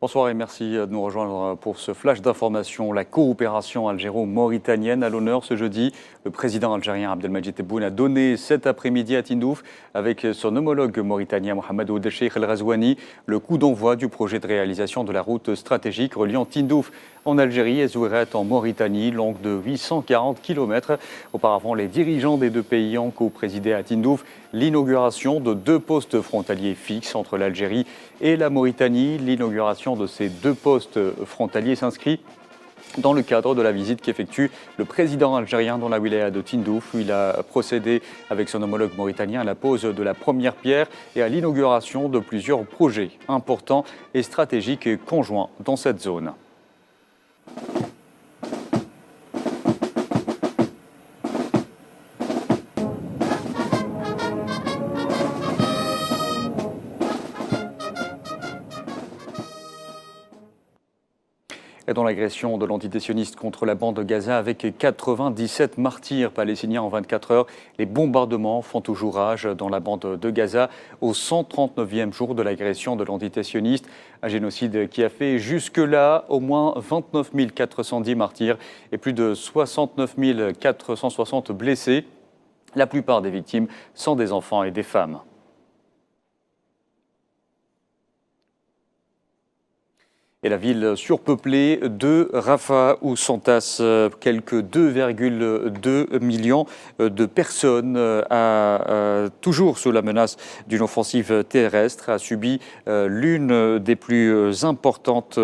Bonsoir et merci de nous rejoindre pour ce flash d'information. La coopération algéro-mauritanienne à l'honneur ce jeudi. Le président algérien Abdelmadjid Tebboune a donné cet après-midi à Tindouf, avec son homologue mauritanien Mohamed Ould Cheikh El Ghazouani, le coup d'envoi du projet de réalisation de la route stratégique reliant Tindouf en Algérie et Zouéret en Mauritanie, longue de 840 km. Auparavant, les dirigeants des deux pays ont co-présidé à Tindouf l'inauguration de deux postes frontaliers fixes entre l'Algérie et la Mauritanie. L'inauguration de ces deux postes frontaliers s'inscrit dans le cadre de la visite qu'effectue le président algérien dans la wilaya de Tindouf, où il a procédé avec son homologue mauritanien à la pose de la première pierre et à l'inauguration de plusieurs projets importants et stratégiques conjoints dans cette zone. Et dans l'agression de l'entité sioniste contre la bande de Gaza avec 97 martyrs palestiniens en 24 heures, les bombardements font toujours rage dans la bande de Gaza au 139e jour de l'agression de l'entité sioniste. Un génocide qui a fait jusque-là au moins 29 410 martyrs et plus de 69 460 blessés. La plupart des victimes sont des enfants et des femmes. Et la ville surpeuplée de Rafah, où s'entassent quelques 2,2 millions de personnes, toujours sous la menace d'une offensive terrestre, a subi l'une des plus importantes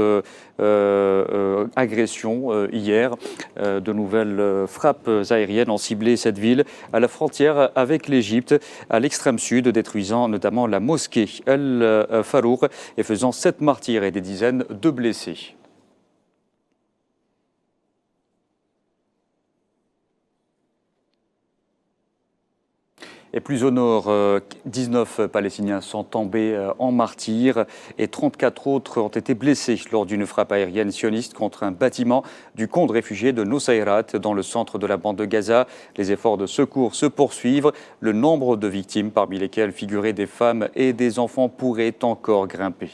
agressions hier. De nouvelles frappes aériennes ont ciblé cette ville à la frontière avec l'Égypte, à l'extrême sud, détruisant notamment la mosquée El Farouk et faisant 7 martyrs et des dizaines de blessés. Et plus au nord, 19 Palestiniens sont tombés en martyrs et 34 autres ont été blessés lors d'une frappe aérienne sioniste contre un bâtiment du camp de réfugiés de Nusayrat dans le centre de la bande de Gaza. Les efforts de secours se poursuivent. Le nombre de victimes, parmi lesquelles figuraient des femmes et des enfants, pourrait encore grimper.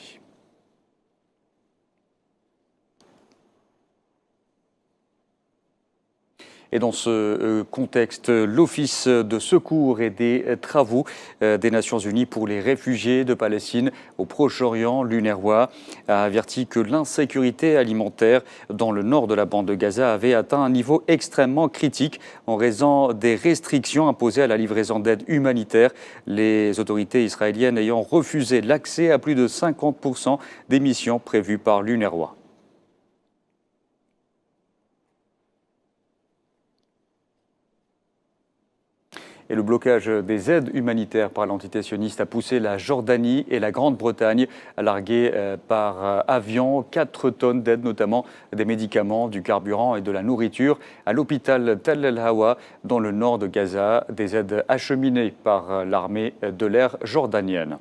Et dans ce contexte, l'Office de secours et des travaux des Nations Unies pour les réfugiés de Palestine au Proche-Orient, l'UNRWA, a averti que l'insécurité alimentaire dans le nord de la bande de Gaza avait atteint un niveau extrêmement critique en raison des restrictions imposées à la livraison d'aide humanitaire, les autorités israéliennes ayant refusé l'accès à plus de 50% des missions prévues par l'UNRWA. Et le blocage des aides humanitaires par l'entité sioniste a poussé la Jordanie et la Grande-Bretagne à larguer par avion 4 tonnes d'aide, notamment des médicaments, du carburant et de la nourriture, à l'hôpital Tal El-Hawa, dans le nord de Gaza, des aides acheminées par l'armée de l'air jordanienne.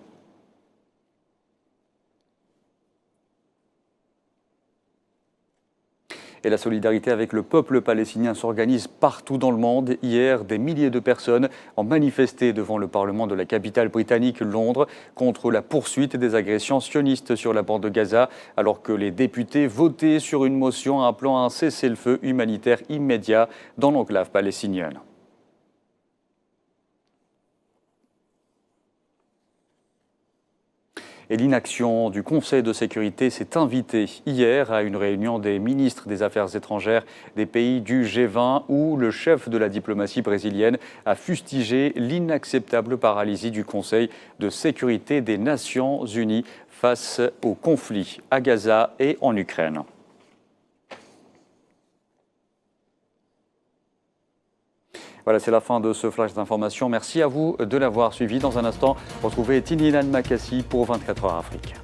Et la solidarité avec le peuple palestinien s'organise partout dans le monde. Hier, des milliers de personnes ont manifesté devant le Parlement de la capitale britannique, Londres, contre la poursuite des agressions sionistes sur la bande de Gaza, alors que les députés votaient sur une motion appelant à un cessez-le-feu humanitaire immédiat dans l'enclave palestinienne. Et l'inaction du Conseil de sécurité s'est invitée hier à une réunion des ministres des Affaires étrangères des pays du G20 où le chef de la diplomatie brésilienne a fustigé l'inacceptable paralysie du Conseil de sécurité des Nations Unies face au conflit à Gaza et en Ukraine. Voilà, c'est la fin de ce flash d'information. Merci à vous de l'avoir suivi. Dans un instant, retrouvez Tinilan Makassi pour 24 heures Afrique.